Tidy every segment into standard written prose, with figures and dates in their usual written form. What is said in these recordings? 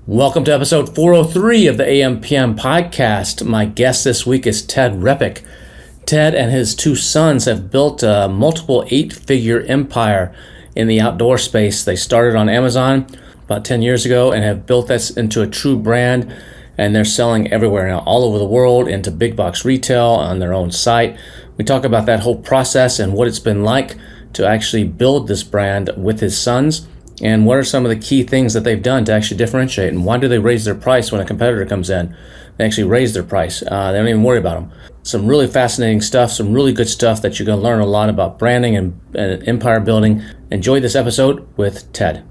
Welcome to episode 403 of the AM/PM podcast. My guest this week is Ted Repic. Ted and his two sons have built a multiple eight-figure empire in the outdoor space. They started on Amazon about 10 years ago and have built this into a true brand, and they're selling everywhere now, all over the world, into big box retail on their own site. We talk about that whole process and what it's been like to actually build this brand with his sons. And what are some of the key things that they've done to actually differentiate? And why do they raise their price when a competitor comes in? They actually raise their price. They don't even worry about them. Some really fascinating stuff, some really good stuff that you're going to learn a lot about branding and empire building. Enjoy this episode with Ted.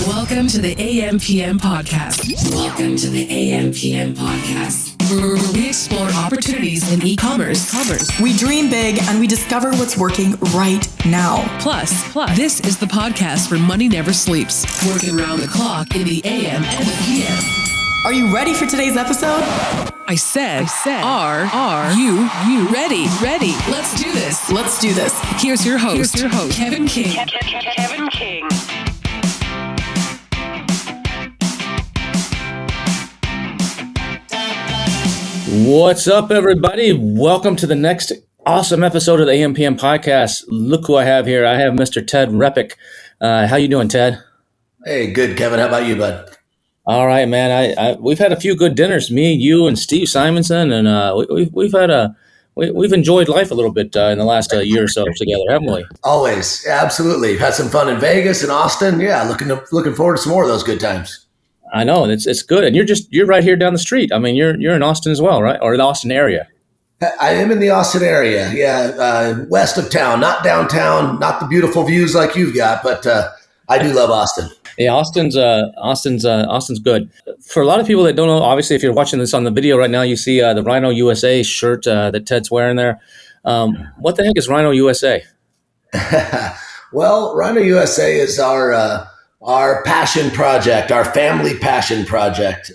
Welcome to the AM/PM podcast. Welcome to the AM/PM podcast, where we explore opportunities in e-commerce. We dream big and we discover what's working right now. Plus, this is the podcast where money never sleeps, working around the clock in the AM and the PM. Are you ready for today's episode? I said, are you ready? Let's do this. Here's your host, Kevin King. Kevin King. What's up, everybody? Welcome to the next awesome episode of the AM/PM podcast. Look who I have here. I have Mr. Ted Repic. How you doing, Ted? Hey, good, Kevin. How about you, bud? All right, man. We've had a few good dinners, me, you, and Steve Simonson, and we've enjoyed life a little bit in the last year or so together, haven't we? Always, absolutely. Had some fun in Vegas and Austin. Yeah, looking forward to some more of those good times. I know, it's good, and you're right here down the street. I mean, you're in Austin as well, right? Or the Austin area? I am in the Austin area. Yeah, west of town, not downtown, not the beautiful views like you've got, but I do love Austin. Yeah, Austin's good. For a lot of people that don't know, obviously, if you're watching this on the video right now, you see the Rhino USA shirt that Ted's wearing there. What the heck is Rhino USA? Well, Rhino USA is our passion project, our family passion project.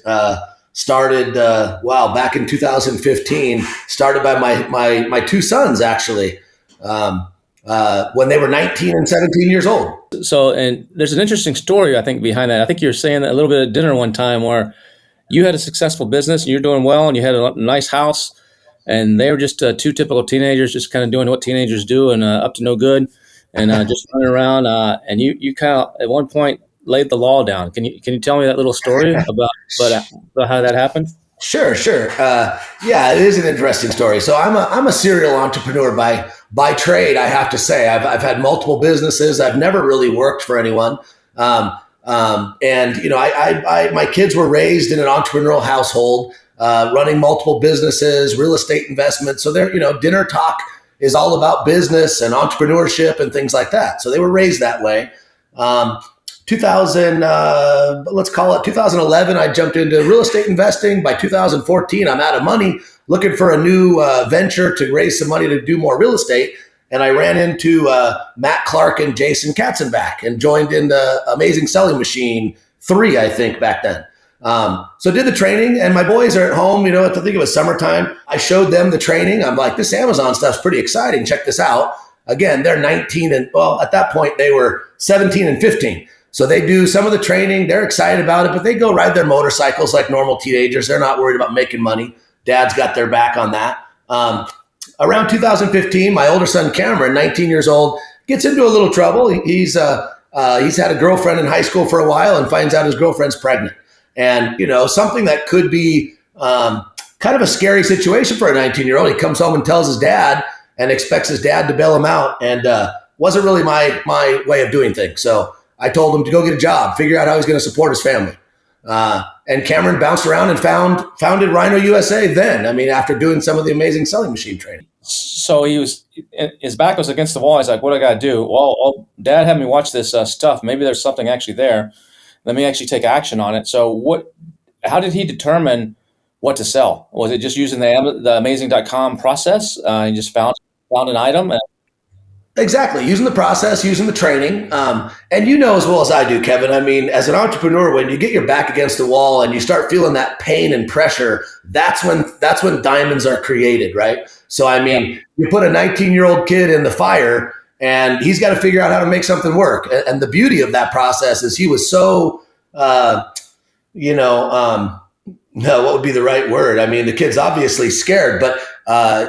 Started back in 2015. Started by my two sons, actually, when they were 19 and 17 years old. So, and there's an interesting story, I think, behind that. I think you were saying that a little bit at dinner one time where you had a successful business and you're doing well and you had a nice house, and they were just two typical teenagers, just kind of doing what teenagers do and up to no good, and just running around. And you kind of at one point laid the law down. Can you tell me that little story about how that happened? Sure. Yeah, it is an interesting story. So I'm a serial entrepreneur by trade. I have to say, I've had multiple businesses. I've never really worked for anyone. And you know, my kids were raised in an entrepreneurial household, running multiple businesses, real estate investments. So dinner talk is all about business and entrepreneurship and things like that. So they were raised that way. 2011, I jumped into real estate investing. By 2014, I'm out of money, looking for a new venture to raise some money to do more real estate. And I ran into Matt Clark and Jason Katzenbach and joined in the Amazing Selling Machine 3, I think, back then. So did the training, and my boys are at home. I think it was summertime. I showed them the training. I'm like, this Amazon stuff's pretty exciting. Check this out. Again, they're 19 and, well, at that point, they were 17 and 15. So they do some of the training. They're excited about it, but they go ride their motorcycles like normal teenagers. They're not worried about making money. Dad's got their back on that. Around 2015, my older son, Cameron, 19 years old, gets into a little trouble. He's had a girlfriend in high school for a while and finds out his girlfriend's pregnant. And, something that could be kind of a scary situation for a 19-year-old. He comes home and tells his dad and expects his dad to bail him out. And wasn't really my way of doing things. So I told him to go get a job, figure out how he's going to support his family. And Cameron bounced around and founded Rhino USA then. I mean, after doing some of the Amazing Selling Machine training. So his back was against the wall. He's like, what do I got to do? Well, Dad had me watch this stuff. Maybe there's something actually there. Let me actually take action on it. So how did he determine what to sell? Was it just using the amazing.com process? He just found an item? Exactly. Using the process, using the training. And you know as well as I do, Kevin, I mean, as an entrepreneur, when you get your back against the wall and you start feeling that pain and pressure, that's when diamonds are created, right? So, I mean, you put a 19-year-old kid in the fire and he's got to figure out how to make something work. And the beauty of that process is he was so no, what would be the right word? I mean, the kid's obviously scared, but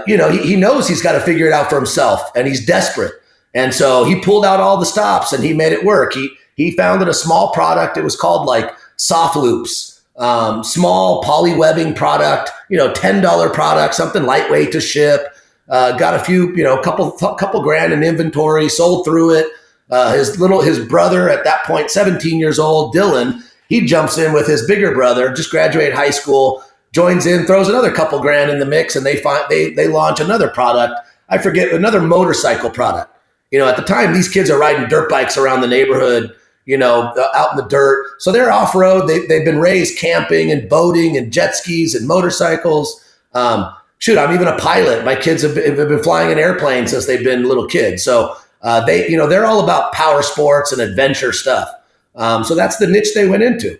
he knows he's got to figure it out for himself, and he's desperate. And so he pulled out all the stops and he made it work. He founded a small product. It was called like Soft Loops, small poly webbing product, $10 product, something lightweight to ship. Got a few, couple grand in inventory, sold through it. His brother at that point, 17 years old, Dylan, he jumps in with his bigger brother, just graduated high school, joins in, throws another couple grand in the mix, and they launch another product. I forget, another motorcycle product. At the time, these kids are riding dirt bikes around the neighborhood, out in the dirt. So they're off-road. They've been raised camping and boating and jet skis and motorcycles. I'm even a pilot. My kids have been flying an airplane since they've been little kids. So they're all about power sports and adventure stuff. So that's the niche they went into.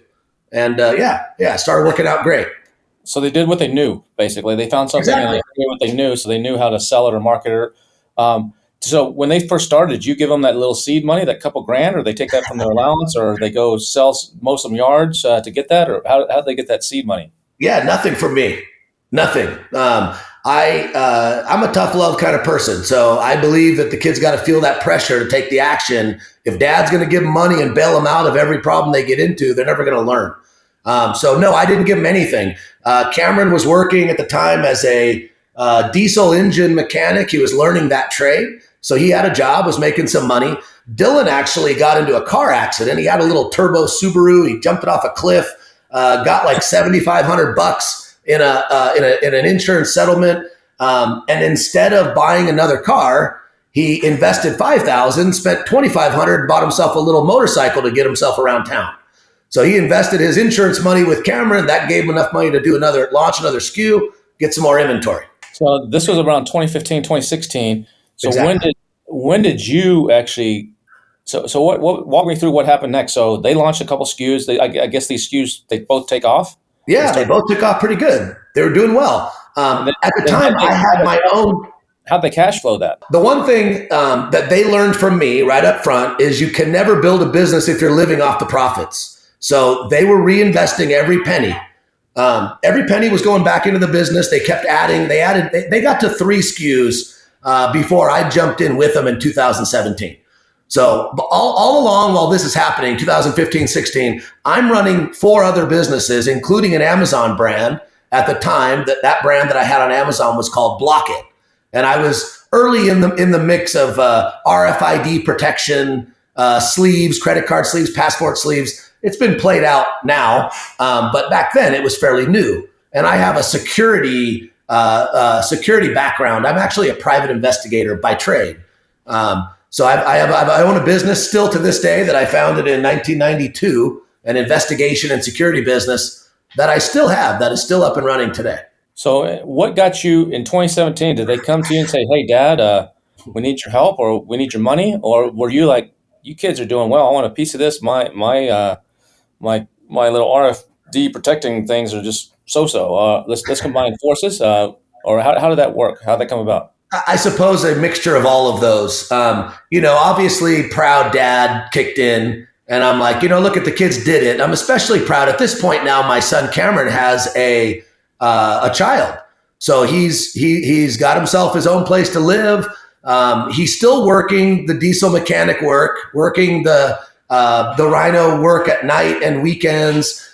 And started working out great. So they did what they knew, basically. They found something and they did what they knew, so they knew how to sell it or market it. So when they first started, did you give them that little seed money, that couple grand, or they take that from their allowance, or they go sell most of them yards to get that, or how did they get that seed money? Yeah, nothing from me. Nothing. I'm a tough love kind of person. So I believe that the kids got to feel that pressure to take the action. If dad's going to give them money and bail them out of every problem they get into, they're never going to learn. So no, I didn't give them anything. Cameron was working at the time as a diesel engine mechanic. He was learning that trade. So he had a job, was making some money. Dylan actually got into a car accident. He had a little turbo Subaru. He jumped it off a cliff, got like $7,500 in an insurance settlement. And instead of buying another car, he invested $5,000, spent $2,500, bought himself a little motorcycle to get himself around town. So he invested his insurance money with Cameron. That gave him enough money to launch another SKU, get some more inventory. So this was around 2015, 2016. So exactly. when did you actually? So what? Walk me through what happened next. So they launched a couple SKUs. I guess these SKUs, they both take off. Yeah, they both took off pretty good. They were doing well. At the time, I had my own. How'd they cash flow that? The one thing that they learned from me right up front is you can never build a business if you're living off the profits. So they were reinvesting every penny. Every penny was going back into the business. They kept adding. They got to 3 SKUs before I jumped in with them in 2017. So all along while this is happening, 2015, 16, I'm running 4 other businesses, including an Amazon brand. At the time, that brand that I had on Amazon was called Block It. And I was early in the mix of RFID protection, sleeves, credit card sleeves, passport sleeves. It's been played out now, but back then it was fairly new. And I have a security background. I'm actually a private investigator by trade. So I own a business still to this day that I founded in 1992, an investigation and security business that I still have, that is still up and running today. So what got you in 2017? Did they come to you and say, "Hey, Dad, we need your help, or we need your money," or were you like, "You kids are doing well. I want a piece of this. My little RFD protecting things are just so. Let's combine forces." Or how did that work? How did that come about? I suppose a mixture of all of those. Obviously, proud dad kicked in, and I'm like, look at the kids did it. I'm especially proud at this point now. My son Cameron has a child, so he's got himself his own place to live. He's still working the diesel mechanic working the Rhino work at night and weekends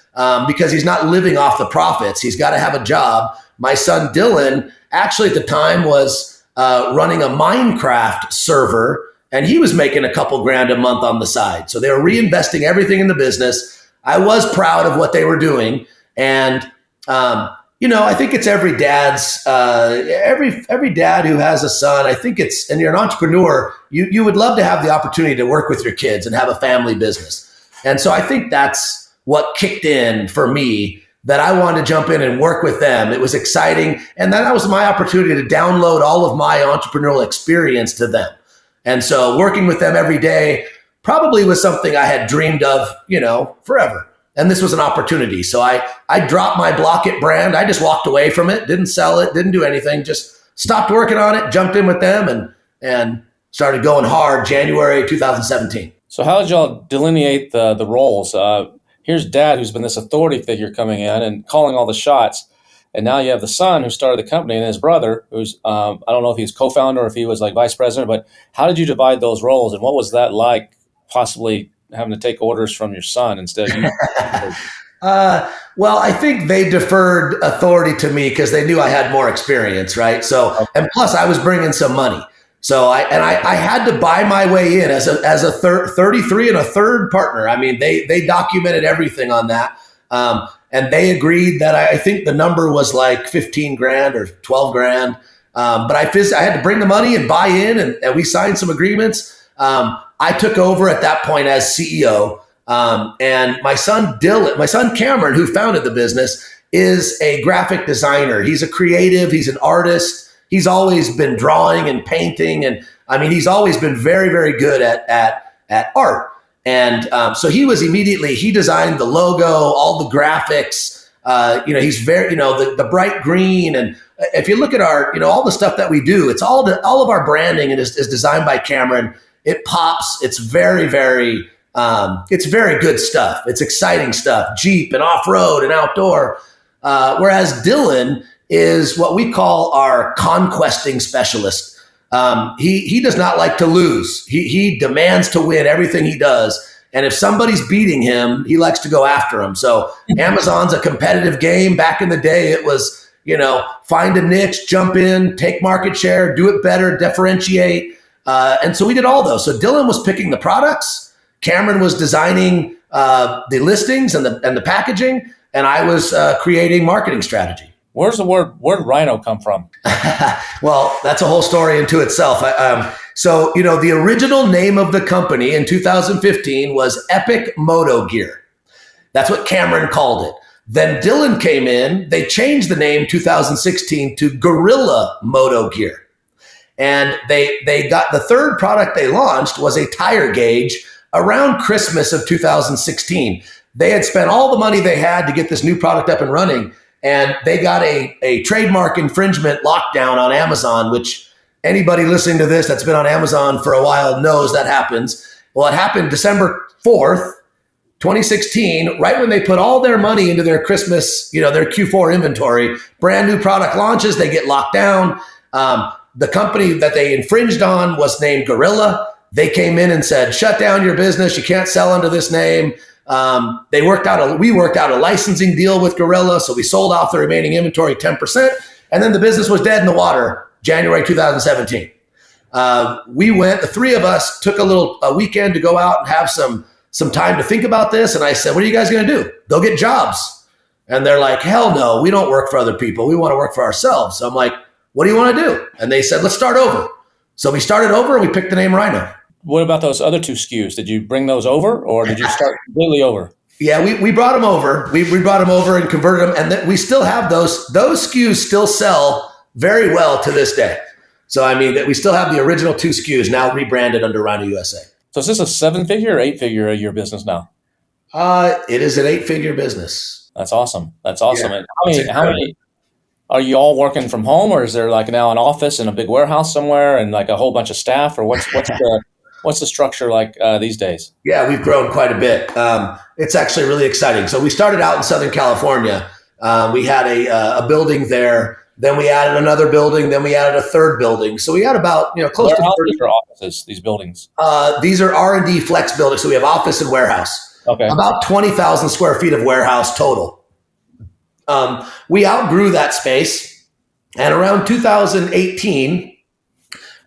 because he's not living off the profits. He's got to have a job. My son Dylan actually at the time was running a Minecraft server, and he was making a couple grand a month on the side. So they were reinvesting everything in the business. I was proud of what they were doing, and I think it's every dad's every dad who has a son. I think and you're an entrepreneur, you would love to have the opportunity to work with your kids and have a family business. And so I think that's what kicked in for me, that I wanted to jump in and work with them. It was exciting. And that was my opportunity to download all of my entrepreneurial experience to them. And so working with them every day probably was something I had dreamed of, forever. And this was an opportunity. So I dropped my Block It brand. I just walked away from it, didn't sell it, didn't do anything, just stopped working on it, jumped in with them and started going hard January 2017. So how did y'all delineate the roles? here's dad, who's been this authority figure coming in and calling all the shots. And now you have the son who started the company and his brother, who's, I don't know if he's co-founder or if he was like vice president, but how did you divide those roles? And what was that like, possibly having to take orders from your son instead of you? Well, I think they deferred authority to me because they knew I had more experience, right? So, and plus I was bringing some money. So I had to buy my way in as a 33 and a third partner. I mean, they documented everything on that. And they agreed that I think the number was like 15 grand or 12 grand. But I had to bring the money and buy in, and we signed some agreements. I took over at that point as CEO. And my son Cameron, who founded the business, is a graphic designer. He's a creative. He's an artist. He's always been drawing and painting. And I mean, he's always been very, very good at art. And so he designed the logo, all the graphics. He's very, the bright green. And if you look at our, all the stuff that we do, it's all of our branding is designed by Cameron. It pops. It's very, very, it's very good stuff. It's exciting stuff, Jeep and off-road and outdoor. Whereas Dylan is what we call our conquesting specialist. He does not like to lose. He demands to win everything he does. And if somebody's beating him, he likes to go after them. So Amazon's a competitive game. Back in the day, it was, find a niche, jump in, take market share, do it better, differentiate. And so we did all those. So Dylan was picking the products. Cameron was designing the listings and the packaging. And I was creating marketing strategy. Where'd Rhino come from? Well, that's a whole story into itself. So the original name of the company in 2015 was Epic Moto Gear. That's what Cameron called it. Then Dylan came in. They changed the name 2016 to Gorilla Moto Gear. And they got the third product they launched was a tire gauge around Christmas of 2016. They had spent all the money they had to get this new product up and running. And they got a trademark infringement lockdown on Amazon, which anybody listening to this that's been on Amazon for a while knows that happens. Well, it happened December 4th, 2016, right when they put all their money into their Christmas, their Q4 inventory. Brand new product launches, they get locked down. The company that they infringed on was named Gorilla. They came in and said, shut down your business. You can't sell under this name. We worked out a licensing deal with Gorilla, so we sold off the remaining inventory 10%, and then the business was dead in the water January 2017. The three of us took a weekend to go out and have some time to think about this, and I said, what are you guys going to do? Go get jobs. And they're like, hell no, we don't work for other people. We want to work for ourselves. So I'm like, what do you want to do? And they said, let's start over. So we started over and we picked the name Rhino. What about those other two SKUs? Did you bring those over, or did you start completely over? Yeah, we brought them over. We brought them over and converted them, and we still have those. Those SKUs still sell very well to this day. So I mean, that we still have the original two SKUs now rebranded under Rhino USA. So is this a 7-figure or 8-figure a year business now? It is an 8-figure business. That's awesome. That's awesome. Yeah, And how many? Are you all working from home, or is there like now an office in a big warehouse somewhere and like a whole bunch of staff, or what's the structure like these days? Yeah, we've grown quite a bit. It's actually really exciting. So we started out in Southern California. We had a building there. Then we added another building. Then we added a third building. So we had about close to 30 offices. These buildings. These are R&D flex buildings. So we have office and warehouse. Okay. About 20,000 square feet of warehouse total. We outgrew that space, and around 2018.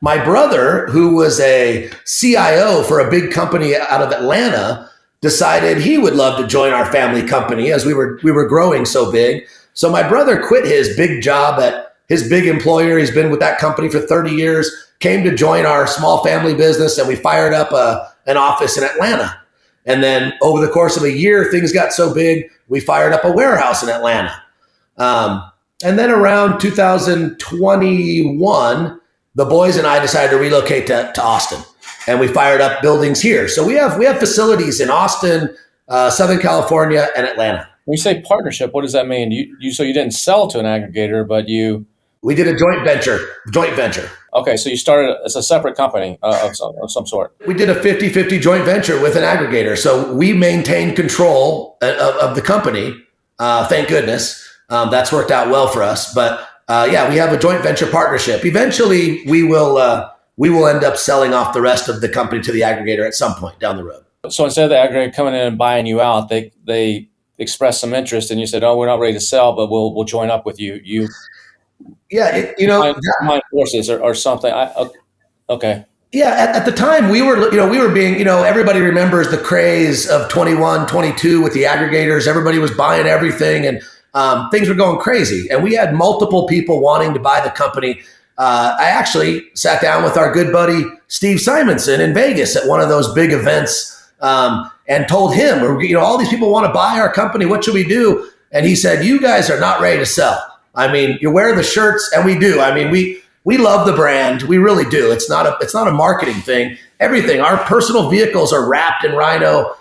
My brother, who was a CIO for a big company out of Atlanta, decided he would love to join our family company as we were growing so big. So my brother quit his big job at his big employer. He's been with that company for 30 years, came to join our small family business, and we fired up an office in Atlanta. And then over the course of a year, things got so big, we fired up a warehouse in Atlanta. And then around 2021, the boys and I decided to relocate to Austin, and we fired up buildings here. So we have facilities in Austin, Southern California, and Atlanta. When you say partnership, what does that mean? So you didn't sell to an aggregator, but you We did a joint venture. Okay, so you started as a separate company of some sort. We did a 50-50 joint venture with an aggregator. So we maintained control of the company. Thank goodness. That's worked out well for us. But yeah, we have a joint venture partnership. Eventually, we will end up selling off the rest of the company to the aggregator at some point down the road. So instead of the aggregator coming in and buying you out, they expressed some interest, and you said, "Oh, we're not ready to sell, but we'll join up with you." Yeah, combine forces or something. Okay. Yeah, at the time we were being, everybody remembers the craze of 21, 22 with the aggregators. Everybody was buying everything, and things were going crazy. And we had multiple people wanting to buy the company. I actually sat down with our good buddy Steve Simonson in Vegas at one of those big events and told him, all these people want to buy our company. What should we do? And he said, "You guys are not ready to sell. I mean, you wear the shirts," and we do. I mean, we love the brand. We really do. It's not a marketing thing. Everything. Our personal vehicles are wrapped in Rhino.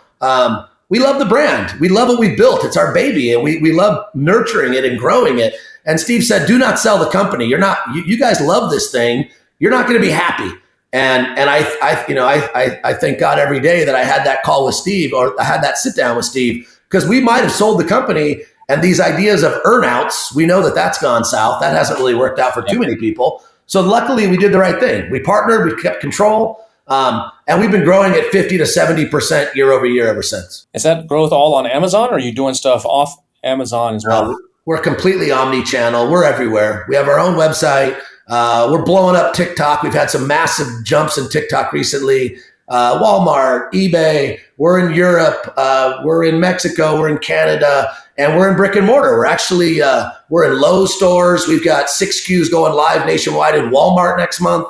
We love the brand. We love what we built. It's our baby, and we love nurturing it and growing it. And Steve said, "Do not sell the company. You guys love this thing. You're not going to be happy." And I thank God every day that I had that call with Steve, or I had that sit down with Steve, because we might have sold the company. And these ideas of earnouts, we know that that's gone south. That hasn't really worked out for too many people. So luckily, we did the right thing. We partnered, we kept control, and we've been growing at 50 to 70% year over year ever since. Is that growth all on Amazon, or are you doing stuff off Amazon as well? We're completely omni-channel. We're everywhere. We have our own website. We're blowing up TikTok. We've had some massive jumps in TikTok recently. Walmart, eBay. We're in Europe. We're in Mexico. We're in Canada. And we're in brick and mortar. We're actually, we're in Lowe's stores. We've got 6 SKUs going live nationwide in Walmart next month.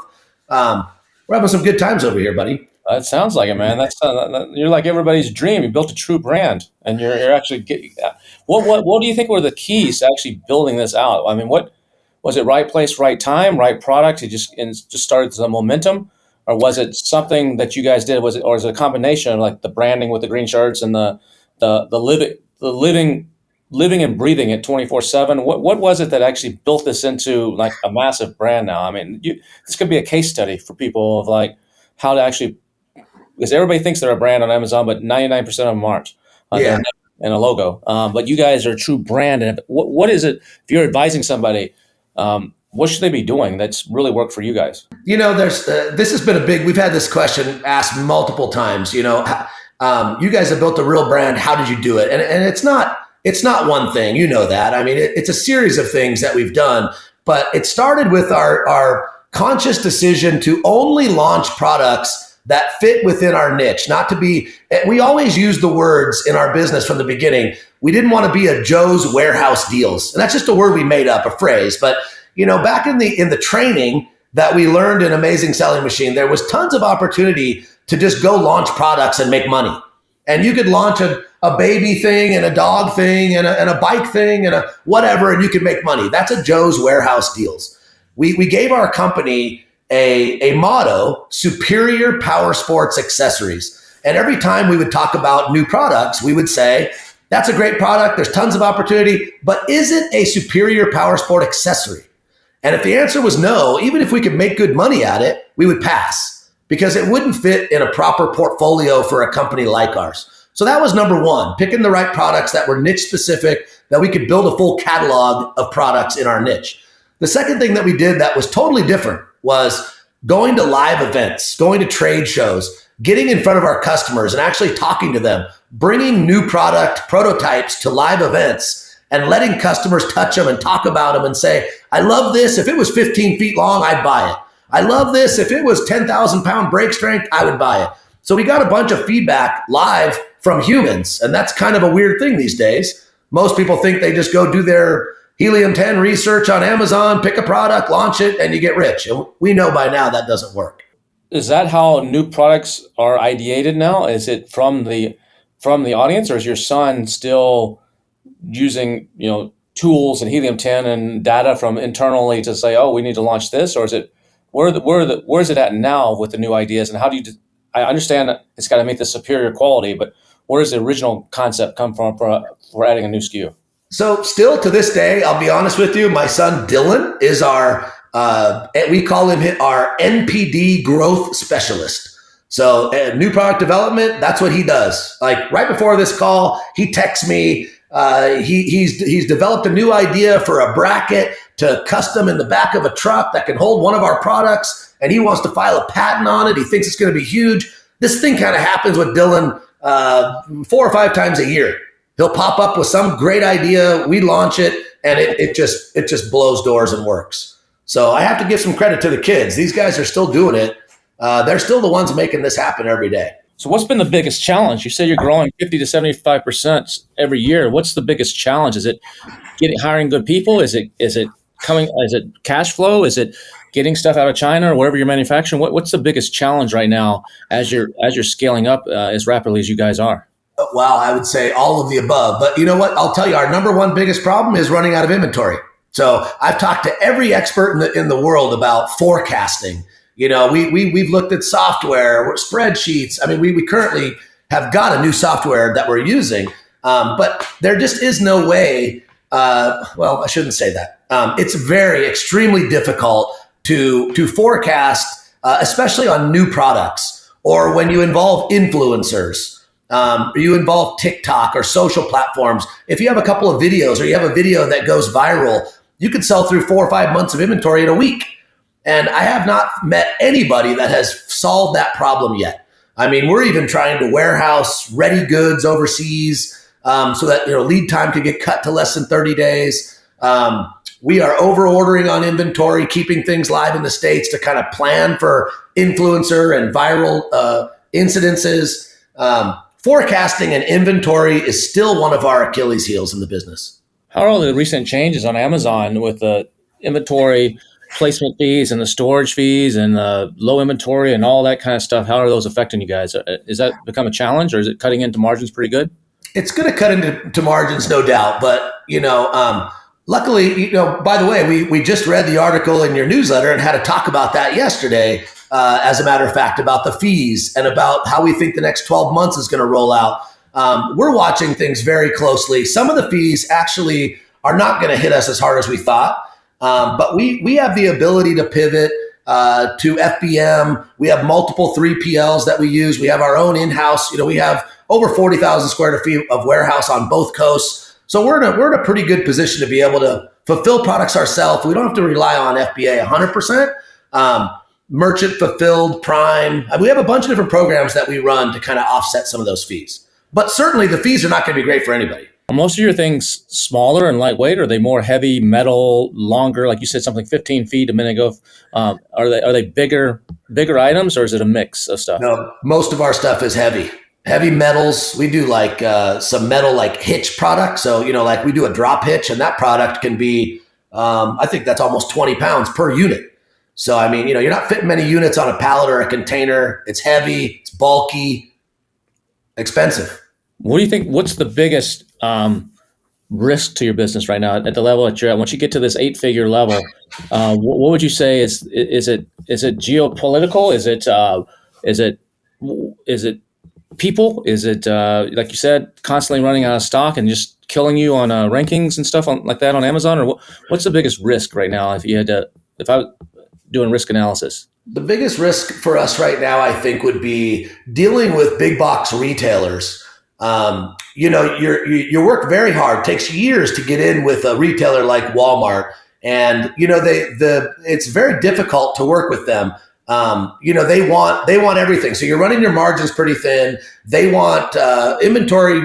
We're having some good times over here, buddy. That sounds like it, man. That's you're like everybody's dream. You built a true brand, and you're actually getting. What do you think were the keys to actually building this out? I mean, what was it? Right place, right time, right product? It just started the momentum, or was it something that you guys did? Was it a combination of like the branding with the green shirts and the living and breathing it 24/7? What was it that actually built this into like a massive brand now? I mean, this could be a case study for people of like how to actually, because everybody thinks they're a brand on Amazon, but 99% of them aren't. Yeah. And a logo. But you guys are a true brand. And what is it, if you're advising somebody, what should they be doing that's really worked for you guys? There's this has been we've had this question asked multiple times. You guys have built a real brand. How did you do it? And it's not one thing. You know that. I mean, it's a series of things that we've done, but it started with our conscious decision to only launch products that fit within our niche, not to be, we always use the words in our business from the beginning. We didn't want to be a Joe's Warehouse Deals. And that's just a word we made up, a phrase. But, back in the training that we learned in Amazing Selling Machine, there was tons of opportunity to just go launch products and make money. And you could launch a baby thing and a dog thing and a bike thing and a whatever, and you could make money. That's a Joe's Warehouse Deals. We gave our company a motto: superior power sports accessories. And every time we would talk about new products, we would say, that's a great product. There's tons of opportunity, but is it a superior power sport accessory? And if the answer was no, even if we could make good money at it, we would pass, because it wouldn't fit in a proper portfolio for a company like ours. So that was number one, picking the right products that were niche specific, that we could build a full catalog of products in our niche. The second thing that we did that was totally different was going to live events, going to trade shows, getting in front of our customers and actually talking to them, bringing new product prototypes to live events and letting customers touch them and talk about them and say, I love this. If it was 15 feet long, I'd buy it. I love this. If it was 10,000 pound brake strength, I would buy it. So we got a bunch of feedback live from humans. And that's kind of a weird thing these days. Most people think they just go do their helium-10 research on Amazon, pick a product, launch it, and you get rich. And we know by now that doesn't work. Is that how new products are ideated now? Is it from the audience, or is your son still using tools and helium-10 and data from internally to say, oh, we need to launch this? Or is it where is it at now with the new ideas? And how do you? I understand that it's got to meet the superior quality, but where does the original concept come from for adding a new SKU? So still to this day, I'll be honest with you, my son Dylan is our, we call him our NPD growth specialist. So new product development, that's what he does. Like right before this call, he texts me. He's developed a new idea for a bracket to custom in the back of a truck that can hold one of our products, and he wants to file a patent on it. He thinks it's going to be huge. This thing kind of happens with Dylan 4 or 5 times a year. He'll pop up with some great idea. We launch it, and it just blows doors and works. So I have to give some credit to the kids. These guys are still doing it. They're still the ones making this happen every day. So what's been the biggest challenge? You said you're growing 50 to 75% every year. What's the biggest challenge? Is it hiring good people? Is it cash flow? Is it getting stuff out of China or wherever you're manufacturing? What's the biggest challenge right now as you're scaling up as rapidly as you guys are? Well, I would say all of the above. But you know what? I'll tell you, our number one biggest problem is running out of inventory. So I've talked to every expert in the world about forecasting. You know, we've looked at software, spreadsheets. I mean, we currently have got a new software that we're using, but there just is no way. Well, I shouldn't say that. It's very extremely difficult to forecast, especially on new products or when you involve influencers. You involve TikTok or social platforms. If you have a couple of videos or you have a video that goes viral, you could sell through 4 or 5 months of inventory in a week. And I have not met anybody that has solved that problem yet. I mean, we're even trying to warehouse ready goods overseas so that lead time could get cut to less than 30 days. We are over ordering on inventory, keeping things live in the States to kind of plan for influencer and viral incidences. Forecasting and inventory is still one of our Achilles heels in the business. How are the recent changes on Amazon with the inventory placement fees and the storage fees and the low inventory and all that kind of stuff? How are those affecting you guys? Is that become a challenge, or is it cutting into margins pretty good? It's going to cut into margins, no doubt. But, luckily, by the way, we just read the article in your newsletter and had a talk about that yesterday. As a matter of fact, about the fees and about how we think the next 12 months is going to roll out. We're watching things very closely. Some of the fees actually are not going to hit us as hard as we thought. But we have the ability to pivot to FBM. We have multiple 3PLs that we use. We have our own in-house. We have over 40,000 square feet of warehouse on both coasts. So we're in a pretty good position to be able to fulfill products ourselves. We don't have to rely on FBA 100%. Merchant fulfilled, Prime. We have a bunch of different programs that we run to kind of offset some of those fees. But certainly the fees are not going to be great for anybody. Are most of your things smaller and lightweight, or are they more heavy metal, longer? Like you said, something 15 feet a minute ago. Are they bigger items, or is it a mix of stuff? No, most of our stuff is heavy metals. We do like some metal like hitch products. So like we do a drop hitch, and that product can be I think that's almost 20 pounds per unit. So I mean, you're not fitting many units on a pallet or a container. It's heavy, it's bulky, expensive. What do you think? What's the biggest risk to your business right now at the level that you're at? Once you get to this 8-figure level, what would you say is it geopolitical? Is it people? Is it like you said, constantly running out of stock and just killing you on rankings and stuff like that on Amazon? Or what's the biggest risk right now if I was doing risk analysis? The biggest risk for us right now, I think, would be dealing with big box retailers. You work very hard. It takes years to get in with a retailer like Walmart, and it's very difficult to work with them. They want everything. So you're running your margins pretty thin. They want inventory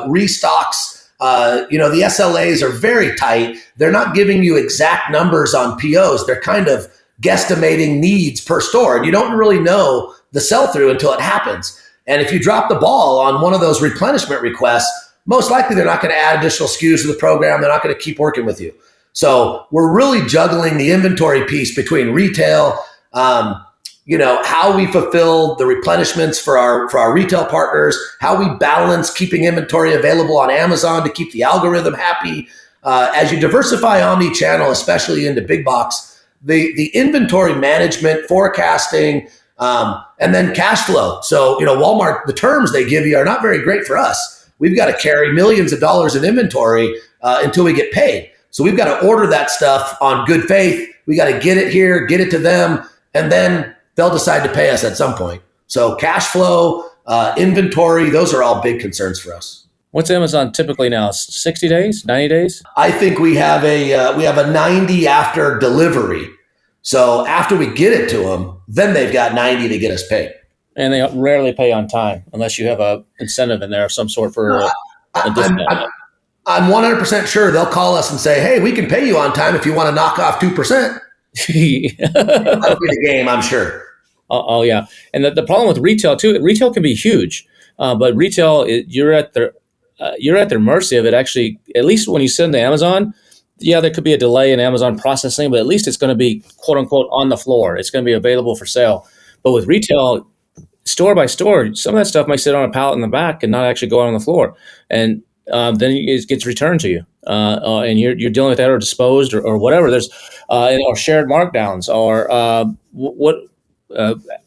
restocks. The SLAs are very tight. They're not giving you exact numbers on POs. They're kind of guesstimating needs per store, and you don't really know the sell-through until it happens. And if you drop the ball on one of those replenishment requests, most likely they're not going to add additional SKUs to the program. They're not going to keep working with you. So we're really juggling the inventory piece between retail, how we fulfill the replenishments for our retail partners, how we balance keeping inventory available on Amazon to keep the algorithm happy. As you diversify omni-channel, especially into big box, the inventory management, forecasting, and then cash flow. So, Walmart, the terms they give you are not very great for us. We've got to carry millions of dollars in inventory until we get paid. So we've got to order that stuff on good faith. We got to get it here, get it to them, and then they'll decide to pay us at some point. So cash flow, inventory, those are all big concerns for us. What's Amazon typically now? 60 days, 90 days? I think we have a 90 after delivery. So after we get it to them, then they've got 90 to get us paid. And they rarely pay on time unless you have a incentive in there of some sort for a discount. I'm 100% sure they'll call us and say, hey, we can pay you on time if you want to knock off 2%. That'll be the game, I'm sure. Oh yeah. And the problem with retail too, retail can be huge, but retail, you're at their mercy of it. Actually, at least when you send to Amazon, yeah, there could be a delay in Amazon processing, but at least it's going to be quote unquote on the floor. It's going to be available for sale. But with retail, store by store, some of that stuff might sit on a pallet in the back and not actually go out on the floor. And then it gets returned to you, and you're dealing with that or disposed or whatever. There's or shared markdowns or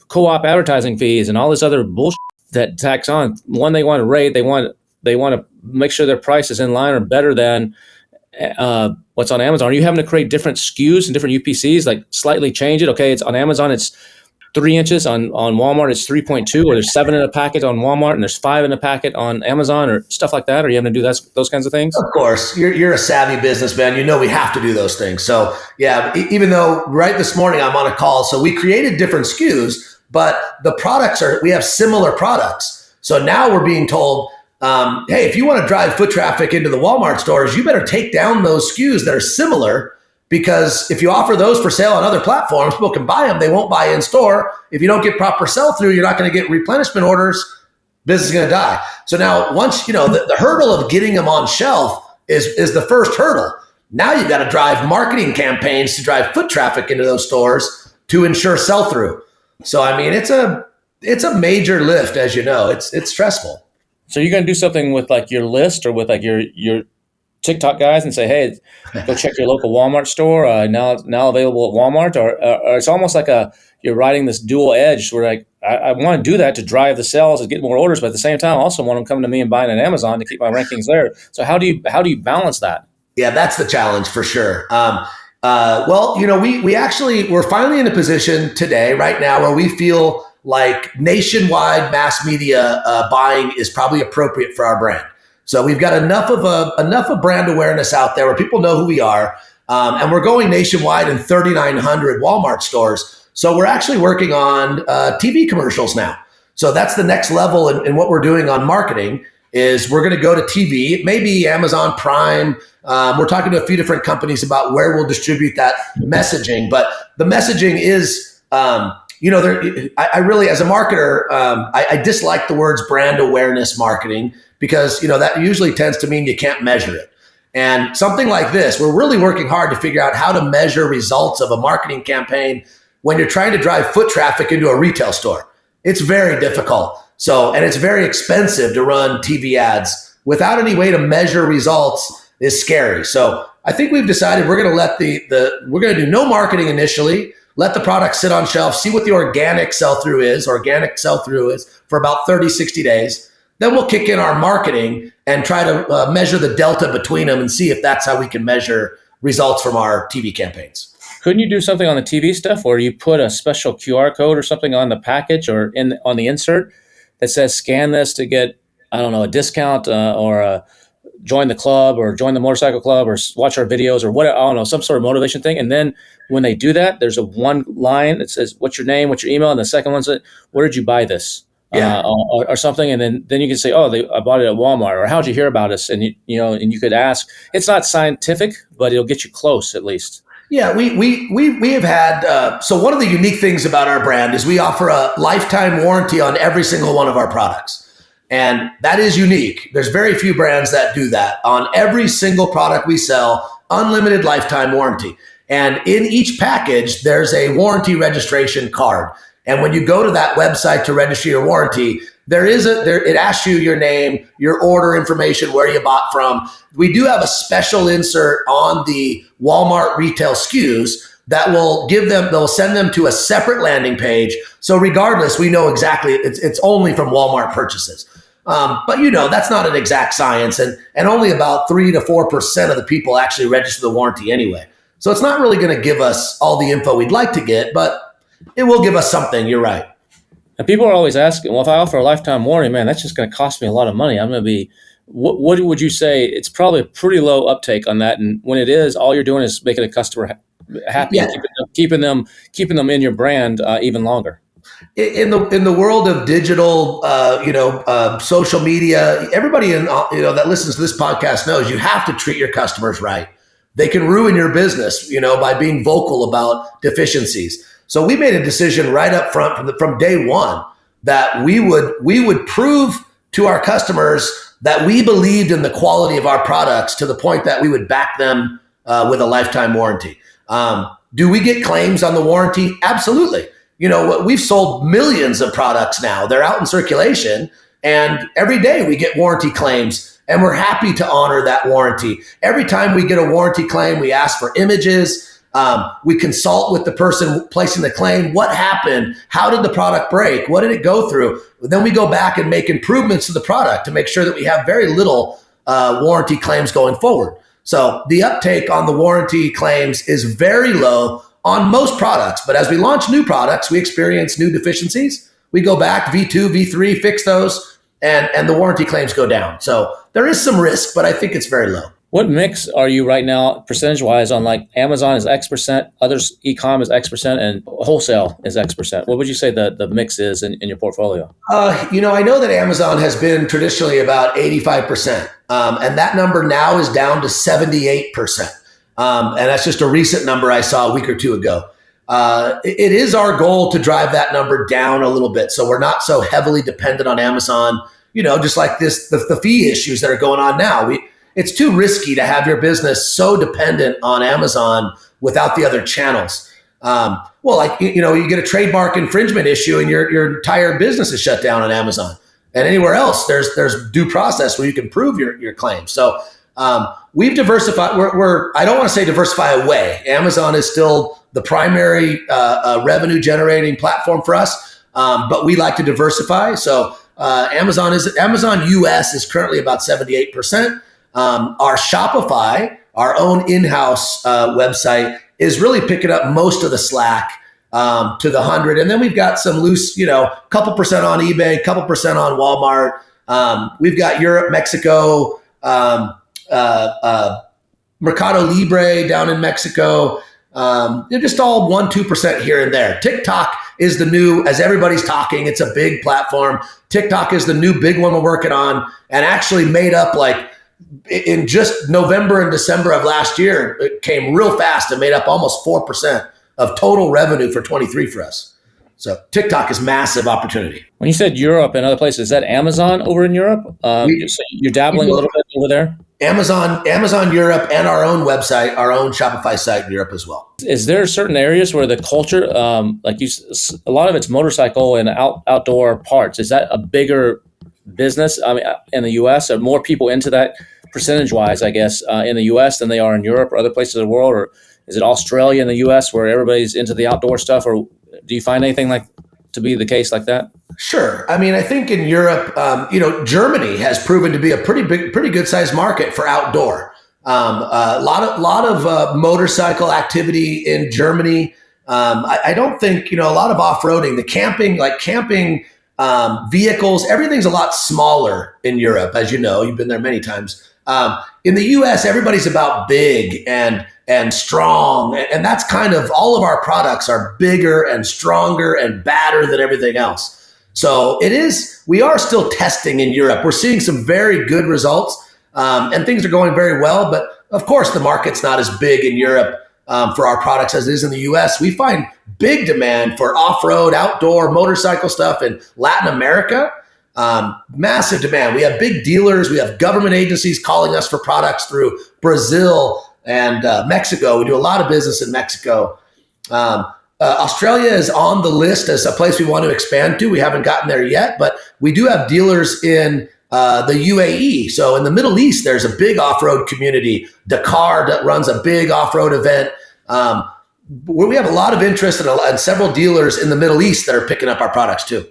co-op advertising fees and all this other bullshit that tax on. One, they want to rate. They want to make sure their price is in line or better than what's on Amazon. Are you having to create different SKUs and different UPCs, like slightly change it? Okay, it's on Amazon, it's 3 inches. On Walmart, it's 3.2, or there's 7 in a packet on Walmart and there's 5 in a packet on Amazon, or stuff like that? Are you having to do those kinds of things? Of course, you're a savvy businessman. You know we have to do those things. So yeah, even though right this morning I'm on a call, so we created different SKUs, but the products we have similar products. So now we're being told, hey, if you want to drive foot traffic into the Walmart stores, you better take down those SKUs that are similar, because if you offer those for sale on other platforms, people can buy them. They won't buy in store. If you don't get proper sell through, you're not going to get replenishment orders. Business is going to die. So now once, the hurdle of getting them on shelf is the first hurdle. Now you've got to drive marketing campaigns to drive foot traffic into those stores to ensure sell through. So, I mean, it's a major lift, as you know. It's stressful. So you're going to do something with like your list or with like your TikTok guys and say, hey, go check your local Walmart store, now available at Walmart, or it's almost like you're riding this dual edge where like I want to do that to drive the sales and get more orders, but at the same time I also want them coming to me and buying on Amazon to keep my rankings there. So how do you balance that? Yeah, that's the challenge for sure. We're finally in a position today, right now, where we feel like nationwide mass media buying is probably appropriate for our brand. So we've got enough of brand awareness out there where people know who we are, and we're going nationwide in 3,900 Walmart stores. So we're actually working on TV commercials now. So that's the next level in what we're doing on marketing. Is we're going to go to TV. It may be Amazon Prime. We're talking to a few different companies about where we'll distribute that messaging. But the messaging is, I really, as a marketer, I dislike the words brand awareness marketing, because that usually tends to mean you can't measure it. And something like this, we're really working hard to figure out how to measure results of a marketing campaign when you're trying to drive foot traffic into a retail store. It's very difficult. So, and it's very expensive to run TV ads without any way to measure results is scary. So I think we've decided we're going to let we're going to do no marketing initially, let the product sit on shelf, see what the organic sell-through is for about 30, 60 days. Then we'll kick in our marketing and try to measure the delta between them and see if that's how we can measure results from our TV campaigns. Couldn't you do something on the TV stuff where you put a special QR code or something on the package or on the insert that says scan this to get, I don't know, a discount or join the club or join the motorcycle club or watch our videos or whatever, I don't know, some sort of motivation thing. And then when they do that, there's a one line that says, what's your name, what's your email? And the second one says, where did you buy this? Yeah. Or something. And then you can say, I bought it at Walmart, or how'd you hear about us? And and you could ask. It's not scientific, but it'll get you close at least. Yeah, we have had, so one of the unique things about our brand is we offer a lifetime warranty on every single one of our products. And that is unique. There's very few brands that do that. On every single product we sell, unlimited lifetime warranty. And in each package, there's a warranty registration card. And when you go to that website to register your warranty, it asks you your name, your order information, where you bought from. We do have a special insert on the Walmart retail SKUs that they'll send them to a separate landing page. So regardless, we know exactly it's only from Walmart purchases. But that's not an exact science, and only about 3 to 4% of the people actually register the warranty anyway. So it's not really going to give us all the info we'd like to get, but it will give us something. You're right. And people are always asking, well, if I offer a lifetime warranty, man, that's just going to cost me a lot of money. I'm going to be, what would you say? It's probably a pretty low uptake on that. And when it is, all you're doing is making a customer happy, Yeah. keeping them in your brand even longer. In the world of digital, social media, everybody that listens to this podcast knows you have to treat your customers right. They can ruin your business, by being vocal about deficiencies. So we made a decision right up front from day one that we would prove to our customers that we believed in the quality of our products to the point that we would back them with a lifetime warranty. Do we get claims on the warranty? Absolutely. We've sold millions of products now. They're out in circulation, and every day we get warranty claims, and we're happy to honor that warranty. Every time we get a warranty claim, we ask for images. We consult with the person placing the claim. What happened? How did the product break? What did it go through? Then we go back and make improvements to the product to make sure that we have very little warranty claims going forward. So the uptake on the warranty claims is very low on most products. But as we launch new products, we experience new deficiencies. We go back V2, V3, fix those, and the warranty claims go down. So there is some risk, but I think it's very low. What mix are you right now, percentage-wise, on like Amazon is X%, others e-com is X%, and wholesale is X%? What would you say the mix is in your portfolio? I know that Amazon has been traditionally about 85%, and that number now is down to 78%. And that's just a recent number I saw a week or two ago. It is our goal to drive that number down a little bit, so we're not so heavily dependent on Amazon, just like the fee issues that are going on now. It's too risky to have your business so dependent on Amazon without the other channels. You get a trademark infringement issue and your entire business is shut down on Amazon. And anywhere else, there's due process where you can prove your claim. So we've diversified. I don't want to say diversify away. Amazon is still the primary revenue generating platform for us, but we like to diversify. So Amazon US is currently about 78%. Our Shopify, our own in-house website, is really picking up most of the slack to the 100. And then we've got some loose, couple percent on eBay, couple percent on Walmart. We've got Europe, Mexico, Mercado Libre down in Mexico. They're just all 1-2% here and there. TikTok is the new, as everybody's talking, it's a big platform. TikTok is the new big one we're working on, and actually made up in just November and December of last year, it came real fast and made up almost 4% of total revenue for 23 for us. So TikTok is massive opportunity. When you said Europe and other places, is that Amazon over in Europe? So you're dabbling a little bit over there? Amazon Europe, and our own website, our own Shopify site in Europe as well. Is there certain areas where the culture, a lot of it's motorcycle and outdoor parts, is that a bigger business? I mean, in the U.S., are more people into that percentage-wise, I guess, in the U.S. than they are in Europe or other places of the world? Or is it Australia and the U.S. where everybody's into the outdoor stuff? Or do you find anything to be the case like that? Sure. I mean, I think in Europe, Germany has proven to be a pretty good sized market for outdoor. A lot of motorcycle activity in Germany. I don't think, a lot of off-roading, the camping vehicles, everything's a lot smaller in Europe. As you know, you've been there many times. In the US, everybody's about big and strong. And that's kind of, all of our products are bigger and stronger and badder than everything else. So we are still testing in Europe. We're seeing some very good results, and things are going very well. But of course, the market's not as big in Europe for our products as it is in the US. We find big demand for off-road, outdoor, motorcycle stuff in Latin America. Massive demand. We have big dealers. We have government agencies calling us for products through Brazil and Mexico. We do a lot of business in Mexico. Australia is on the list as a place we want to expand to. We haven't gotten there yet, but we do have dealers in the UAE. So in the Middle East, there's a big off-road community. Dakar runs a big off-road event. We have a lot of interest and several dealers in the Middle East that are picking up our products too.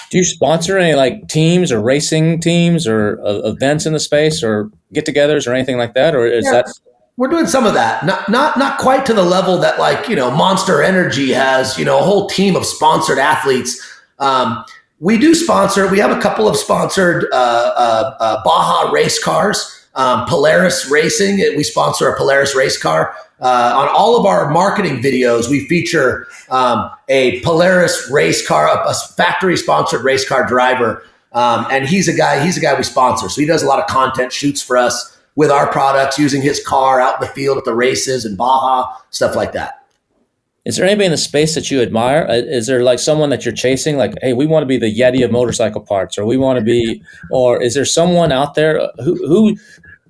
Do you sponsor any like teams or racing teams or events in the space or get-togethers or anything like that? Or is Yeah, that we're doing some of that. Not quite to the level that like, Monster Energy has, a whole team of sponsored athletes. We do sponsor. We have a couple of sponsored Baja race cars. Polaris Racing. We sponsor a Polaris race car. On all of our marketing videos, we feature a Polaris race car, a factory-sponsored race car driver, and he's a guy we sponsor. So he does a lot of content shoots for us with our products, using his car out in the field at the races in Baja, stuff like that. Is there anybody in the space that you admire? Is there like someone that you're chasing? Like, hey, we want to be the Yeti of motorcycle parts, or we want to be, or is there someone out there who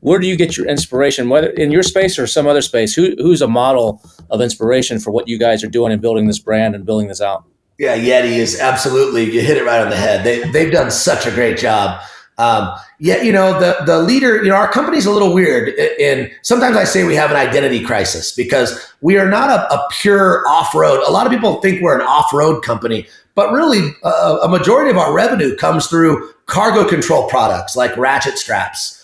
where do you get your inspiration, whether in your space or some other space? Who's a model of inspiration for what you guys are doing and building this brand and building this out? Yeah, Yeti is absolutely, you hit it right on the head. They've done such a great job. The leader, our company's a little weird. And sometimes I say we have an identity crisis because we are not a pure off-road. A lot of people think we're an off-road company, but really a majority of our revenue comes through cargo control products like ratchet straps.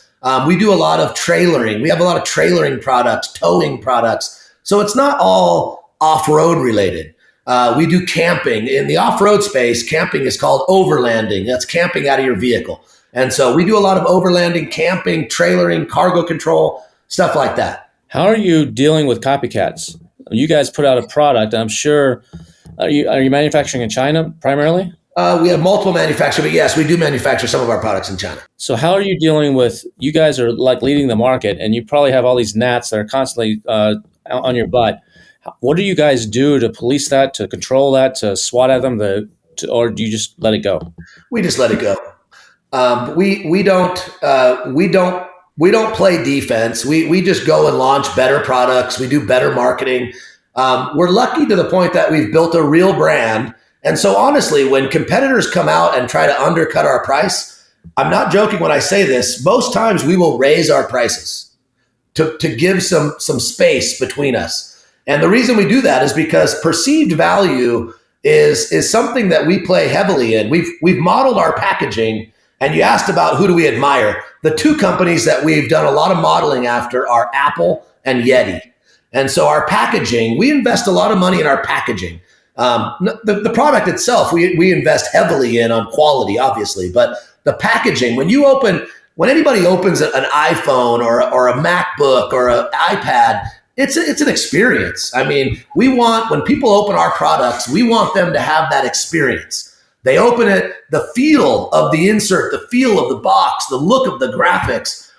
We do a lot of trailering. We have a lot of trailering products, towing products. So it's not all off-road related. We do camping. In the off-road space, camping is called overlanding. That's camping out of your vehicle. And so we do a lot of overlanding, camping, trailering, cargo control, stuff like that. How are you dealing with copycats? You guys put out a product. I'm sure. Are you manufacturing in China primarily? We have multiple manufacturers, but yes, we do manufacture some of our products in China. So how are you dealing with, you guys are like leading the market and you probably have all these gnats that are constantly on your butt. What do you guys do to police that, to control that, to swat at them, or do you just let it go? We just let it go. We don't play defense. We just go and launch better products. We do better marketing. We're lucky to the point that we've built a real brand. And so honestly, when competitors come out and try to undercut our price, I'm not joking when I say this, most times we will raise our prices to give some space between us. And the reason we do that is because perceived value is something that we play heavily in. We've modeled our packaging, and you asked about who do we admire. The two companies that we've done a lot of modeling after are Apple and Yeti. And so our packaging, we invest a lot of money in our packaging. The product itself, we invest heavily in on quality, obviously, but the packaging, when anybody opens an iPhone or a MacBook or an iPad, it's an experience. I mean, when people open our products, we want them to have that experience. They open it, the feel of the insert, the feel of the box, the look of the graphics.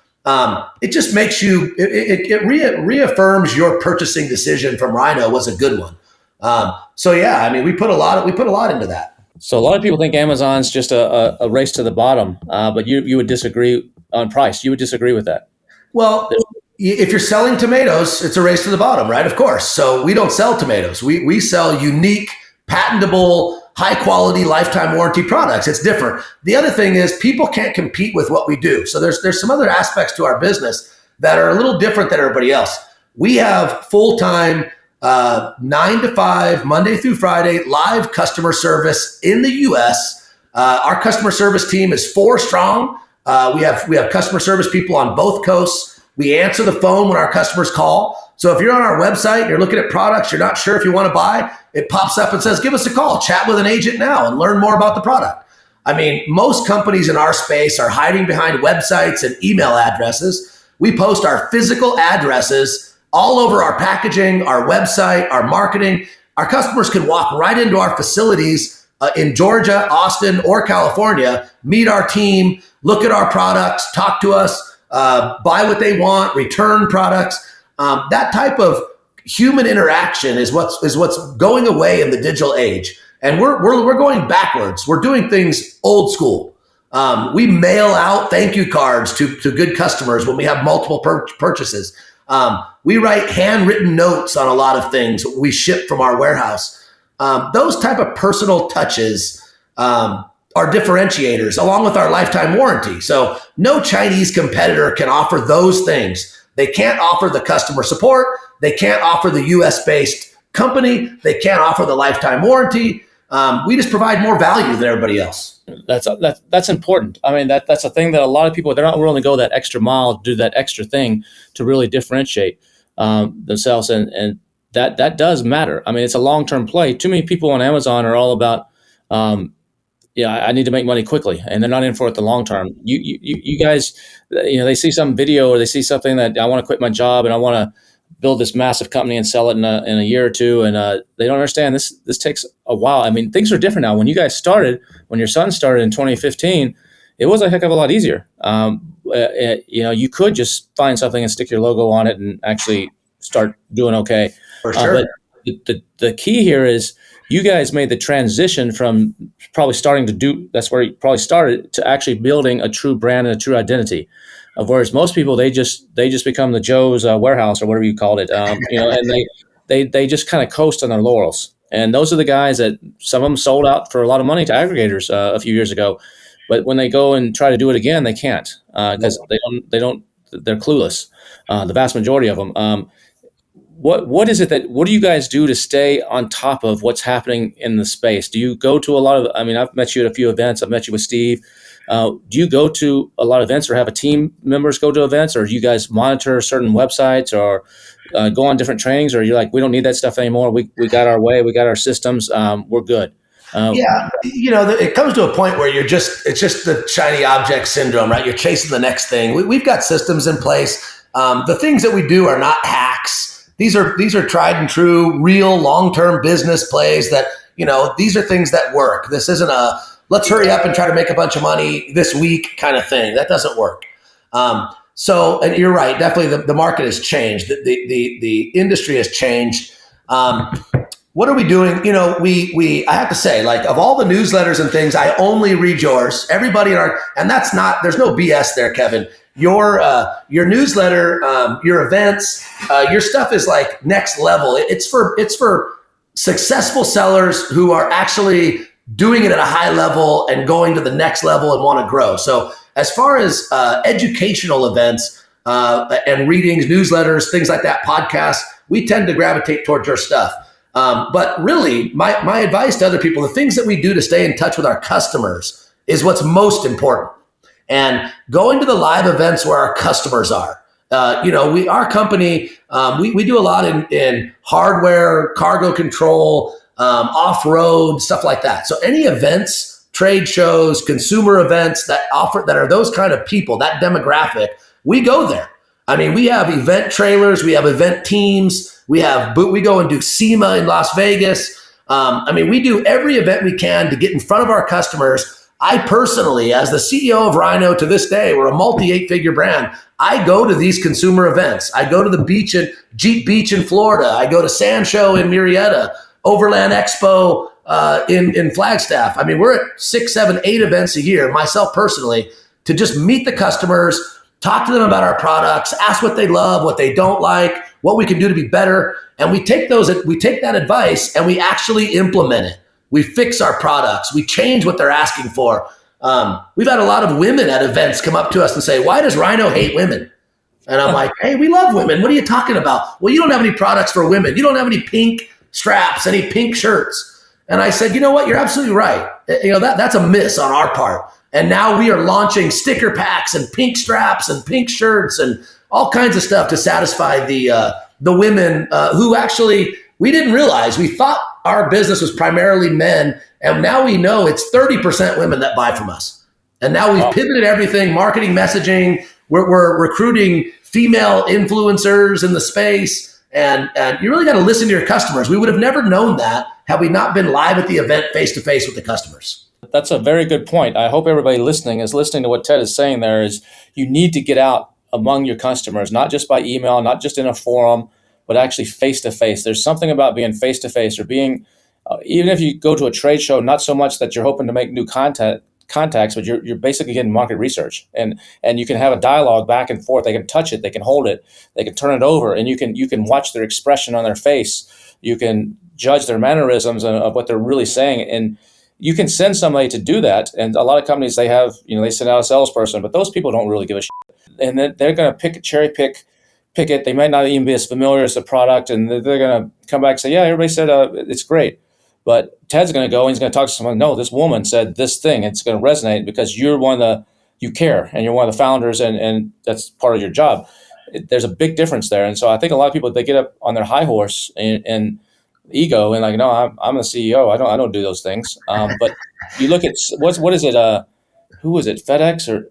It just makes you, it reaffirms your purchasing decision from Rhino was a good one. We put a lot into that. So a lot of people think Amazon's just a race to the bottom, but you would disagree on price. You would disagree with that. Well, if you're selling tomatoes, it's a race to the bottom, right? Of course. So we don't sell tomatoes. We sell unique, patentable, high quality, lifetime warranty products. It's different. The other thing is people can't compete with what we do. So there's some other aspects to our business that are a little different than everybody else. We have full-time 9 to 5, Monday through Friday, live customer service in the US. Our customer service team is 4 strong. We have customer service people on both coasts. We answer the phone when our customers call. So if you're on our website and you're looking at products, you're not sure if you want to buy, it pops up and says, give us a call, chat with an agent now and learn more about the product. I mean, most companies in our space are hiding behind websites and email addresses. We post our physical addresses all over our packaging, our website, our marketing. Our customers can walk right into our facilities in Georgia, Austin, or California, meet our team, look at our products, talk to us, buy what they want, return products. That type of human interaction is what's going away in the digital age. And we're going backwards. We're doing things old school. We mail out thank you cards to good customers when we have multiple purchases. We write handwritten notes on a lot of things we ship from our warehouse. Those type of personal touches are differentiators along with our lifetime warranty. So no Chinese competitor can offer those things. They can't offer the customer support. They can't offer the US-based company. They can't offer the lifetime warranty. We just provide more value than everybody else. That's important. I mean, that's a thing that a lot of people, they're not willing to go that extra mile, do that extra thing to really differentiate themselves. And that does matter. I mean, it's a long-term play. Too many people on Amazon are all about, I need to make money quickly, and they're not in for it the long term. You guys, they see some video or they see something that I want to quit my job and I want to build this massive company and sell it in a year or two, and they don't understand this takes a while. I mean, things are different now. When you guys started, when your son started in 2015, it was a heck of a lot easier. You could just find something and stick your logo on it and actually start doing okay. For sure. But the key here is you guys made the transition from probably that's where you probably started, to actually building a true brand and a true identity. Whereas most people, they just become the Joe's warehouse or whatever you called it, and they just kind of coast on their laurels. And those are the guys that some of them sold out for a lot of money to aggregators a few years ago, but when they go and try to do it again, they can't because they're clueless. The vast majority of them. What do you guys do to stay on top of what's happening in the space? Do you go to a lot of? I mean, I've met you at a few events. I've met you with Steve. Do you go to a lot of events, or have a team members go to events, or do you guys monitor certain websites, or go on different trainings, or you're like, we don't need that stuff anymore. We got our way. We got our systems. We're good. It comes to a point where it's just the shiny object syndrome, right? You're chasing the next thing. We've got systems in place. The things that we do are not hacks. These are tried and true, real long-term business plays that, these are things that work. This isn't a let's hurry up and try to make a bunch of money this week kind of thing. That doesn't work. And you're right. Definitely the market has changed. The industry has changed. What are we doing? I have to say, like, of all the newsletters and things, I only read yours. Everybody and there's no BS there, Kevin. Your newsletter, your events, your stuff is like next level. It's for successful sellers who are actually doing it at a high level and going to the next level and want to grow. So as far as educational events and readings, newsletters, things like that, podcasts, we tend to gravitate towards your stuff. But really, my advice to other people, the things that we do to stay in touch with our customers is what's most important. And going to the live events where our customers are. Our company, we do a lot in hardware, cargo control, off-road, stuff like that. So any events, trade shows, consumer events that are those kind of people, that demographic, we go there. I mean, we have event trailers, we have event teams, we go and do SEMA in Las Vegas. We do every event we can to get in front of our customers. I personally, as the CEO of Rhino to this day, we're a multi-8-figure brand. I go to these consumer events. I go to the Jeep Beach in Florida. I go to Sand Show in Murrieta, Overland Expo in Flagstaff. I mean, we're at 6, 7, 8 events a year, myself personally, to just meet the customers, talk to them about our products, ask what they love, what they don't like, what we can do to be better. And we take that advice and we actually implement it. We fix our products. We change what they're asking for. We've had a lot of women at events come up to us and say, why does Rhino hate women? And I'm like, hey, we love women. What are you talking about? Well, you don't have any products for women. You don't have any pink straps, any pink shirts. And I said, you know what? You're absolutely right. That's a miss on our part. And now we are launching sticker packs and pink straps and pink shirts and all kinds of stuff to satisfy the women who actually, we didn't realize. We thought our business was primarily men, and now we know it's 30% women that buy from us. And now we've pivoted everything, marketing, messaging. We're recruiting female influencers in the space, and you really got to listen to your customers. We would have never known that had we not been live at the event face-to-face with the customers. That's a very good point. I hope everybody listening to what Ted is saying there is you need to get out among your customers, not just by email, not just in a forum, but actually face-to-face. There's something about being face-to-face or being, even if you go to a trade show, not so much that you're hoping to make new contacts, but you're basically getting market research. And you can have a dialogue back and forth. They can touch it, they can hold it, they can turn it over, and you can watch their expression on their face. You can judge their mannerisms of what they're really saying. And you can send somebody to do that. And a lot of companies, they send out a salesperson, but those people don't really give a shit. And then they're going to cherry pick it. They might not even be as familiar as the product, and they're going to come back and say, yeah, everybody said it's great. But Ted's going to go and he's going to talk to someone. No, this woman said this thing. It's going to resonate because you're you care and you're one of the founders and that's part of your job. There's a big difference there. And so I think a lot of people, they get up on their high horse and ego and like, no, I'm a CEO. I don't do those things. But you look at what is it? Who was it? FedEx or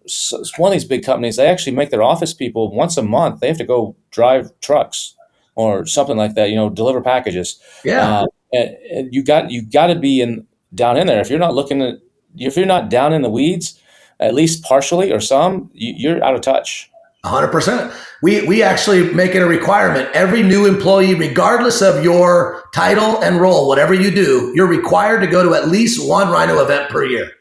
one of these big companies? They actually make their office people once a month. They have to go drive trucks or something like that. Deliver packages. Yeah. And you got to be down in there. If you're not down in the weeds, at least partially or some, you're out of touch. 100%. We actually make it a requirement. Every new employee, regardless of your title and role, whatever you do, you're required to go to at least one Rhino event per year.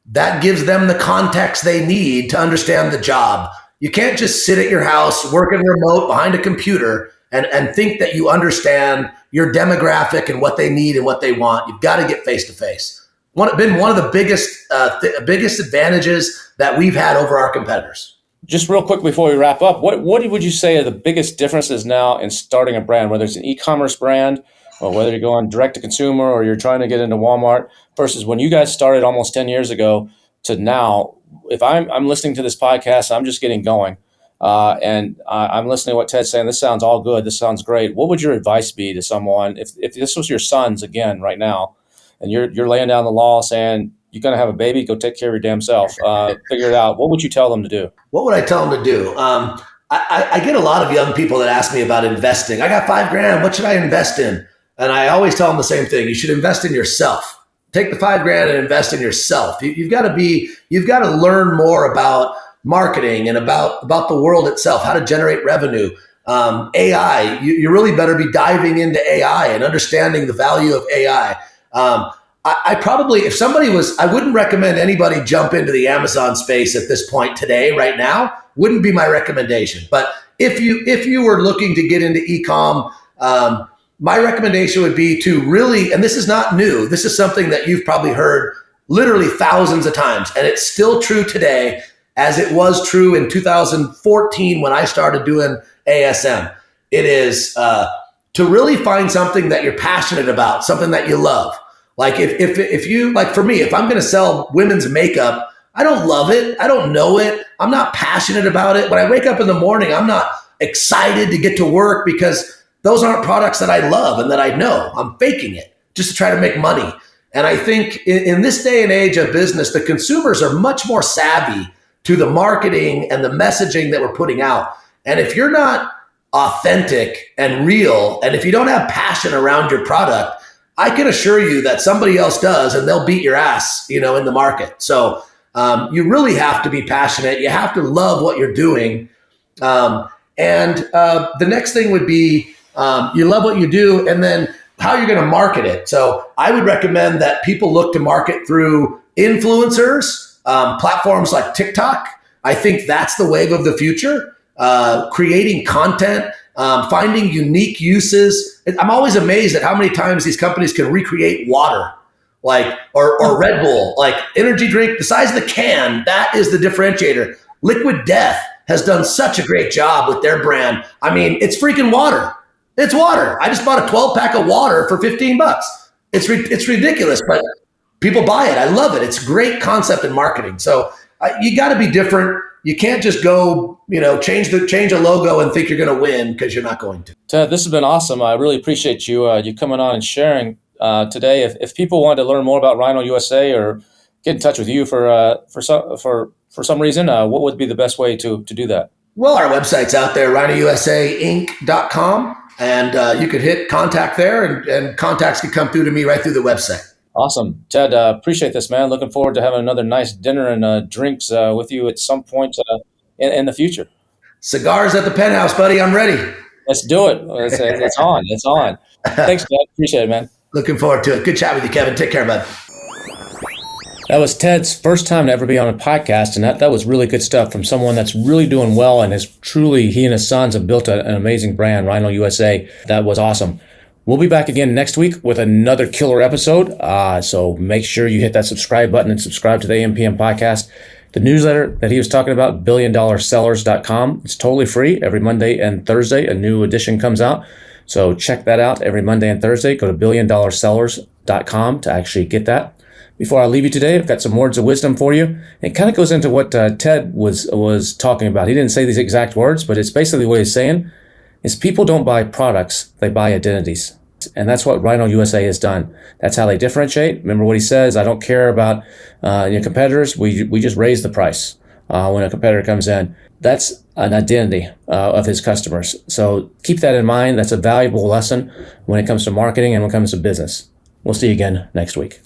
That gives them the context they need to understand the job. You can't just sit at your house, working remote behind a computer and think that you understand your demographic and what they need and what they want. You've got to get face to face. Been one of the biggest advantages that we've had over our competitors. Just real quick before we wrap up, what would you say are the biggest differences now in starting a brand, whether it's an e-commerce brand or whether you're going direct to consumer or you're trying to get into Walmart versus when you guys started almost 10 years ago to now? If I'm listening to this podcast, I'm just getting going and I'm listening to what Ted's saying. This sounds all good. This sounds great. What would your advice be to someone if this was your sons again right now and you're laying down the law saying, you're going to have a baby, go take care of your damn self. Figure it out. What would you tell them to do? What would I tell them to do? I get a lot of young people that ask me about investing. I got $5,000. What should I invest in? And I always tell them the same thing. You should invest in yourself. Take the $5,000 and invest in yourself. You've got to learn more about marketing and about the world itself, how to generate revenue. AI, you really better be diving into AI and understanding the value of AI. I probably, if somebody I wouldn't recommend anybody jump into the Amazon space at this point today, right now, wouldn't be my recommendation. But if you were looking to get into e-com, my recommendation would be to really, and this is not new, this is something that you've probably heard literally thousands of times, and it's still true today as it was true in 2014 when I started doing ASM. It is to really find something that you're passionate about, something that you love. Like if you, like for me, if I'm going to sell women's makeup, I don't love it. I don't know it. I'm not passionate about it. When I wake up in the morning, I'm not excited to get to work because those aren't products that I love and that I know. I'm faking it just to try to make money. And I think in this day and age of business, the consumers are much more savvy to the marketing and the messaging that we're putting out. And if you're not authentic and real, and if you don't have passion around your product, I can assure you that somebody else does, and they'll beat your ass, in the market. So you really have to be passionate. You have to love what you're doing. And the next thing would be you love what you do, and then how you're going to market it. So I would recommend that people look to market through influencers, platforms like TikTok. I think that's the wave of the future. Creating content, finding unique uses. I'm always amazed at how many times these companies can recreate water, or Red Bull, like energy drink, the size of the can. That is the differentiator. Liquid Death has done such a great job with their brand. I mean, it's freaking water. It's water. I just bought a 12-pack of water for $15. It's ridiculous, but people buy it. I love it. It's a great concept in marketing. So you got to be different. You can't just go, change a logo and think you're going to win, because you're not going to. Ted, this has been awesome. I really appreciate you coming on and sharing today. If people wanted to learn more about Rhino USA or get in touch with you for some reason, what would be the best way to do that? Well, our website's out there, rhinousainc.com, and you could hit contact there, and contacts can come through to me right through the website. Awesome. Ted, appreciate this, man. Looking forward to having another nice dinner and drinks with you at some point in the future. Cigars at the penthouse, buddy. I'm ready. Let's do it. It's on. It's on. Thanks, Ted. Appreciate it, man. Looking forward to it. Good chat with you, Kevin. Take care, bud. That was Ted's first time to ever be on a podcast, and that was really good stuff from someone that's really doing well and he and his sons have built an amazing brand, Rhino USA. That was awesome. We'll be back again next week with another killer episode. So make sure you hit that subscribe button and subscribe to the AMPM podcast. The newsletter that he was talking about, billiondollarsellers.com, it's totally free. Every Monday and Thursday, a new edition comes out. So check that out every Monday and Thursday. Go to billiondollarsellers.com to actually get that. Before I leave you today, I've got some words of wisdom for you. It kind of goes into what Ted was talking about. He didn't say these exact words, but it's basically what he's saying is people don't buy products, they buy identities. And that's what Rhino USA has done. That's how they differentiate. Remember what he says, I don't care about your competitors. We just raise the price when a competitor comes in. That's an identity of his customers. So keep that in mind. That's a valuable lesson when it comes to marketing and when it comes to business. We'll see you again next week.